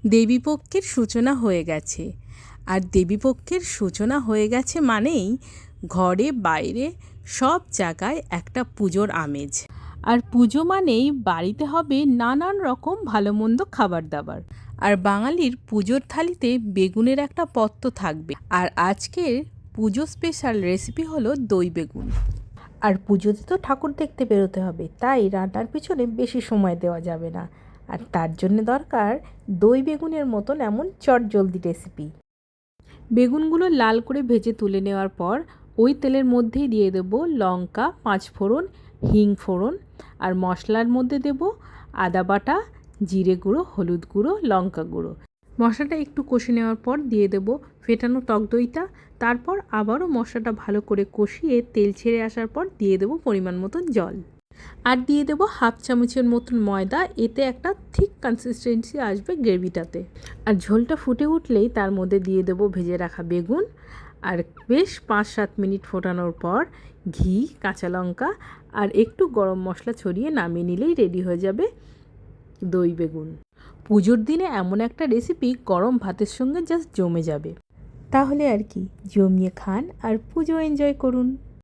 দেবীপক্ষের সূচনা হয়ে গেছে। আর দেবীপক্ষের সূচনা হয়ে গেছে মানেই ঘরে বাইরে সব জায়গায় একটা পুজোর আমেজ। আর পুজো মানেই বাড়িতে হবে নানান রকম ভালো মন্দ খাবার দাবার। আর বাঙালির পুজোর থালিতে বেগুনের একটা পদ থাকবে। আর আজকের পুজো স্পেশাল রেসিপি হলো দই বেগুন। আর পুজোতে তো ঠাকুর দেখতে বেরোতে হবে, তাই রান্নার পিছনে বেশি সময় দেওয়া যাবে না। আর তার জন্য দরকার দই বেগুনের মতন এমন চটজলদি রেসিপি। বেগুনগুলো লাল করে ভেজে তুলে নেওয়ার পর ওই তেলের মধ্যেই দিয়ে দেবো লঙ্কা, 5 ফোড়ন, হিং ফোড়ন। আর মশলার মধ্যে দেব আদা বাটা, জিরে গুঁড়ো, হলুদ গুঁড়ো, লঙ্কা গুঁড়ো। মশলাটা একটু কষে নেওয়ার পর দিয়ে দেব ফেটানো টক দইটা। তারপর আবারও মশলাটা ভালো করে কষিয়ে তেল ছেড়ে আসার পর দিয়ে দেব পরিমাণ মতন জল। আর দিয়ে দেবো হাফ চামচের মতন ময়দা। এতে একটা থিক কনসিস্টেন্সি আসবে গ্রেভিটাতে। আর ঝোলটা ফুটে উঠলেই তার মধ্যে দিয়ে দেবো ভেজে রাখা বেগুন। আর বেশ 5-7 মিনিট ফোটানোর পর ঘি, কাঁচা লঙ্কা আর একটু গরম মশলা ছড়িয়ে নামিয়ে নিলেই রেডি হয়ে যাবে দই বেগুন। পুজোর দিনে এমন একটা রেসিপি গরম ভাতের সঙ্গে জাস্ট জমে যাবে। তাহলে আর কি, জমিয়ে খান আর পুজো এনজয় করুন।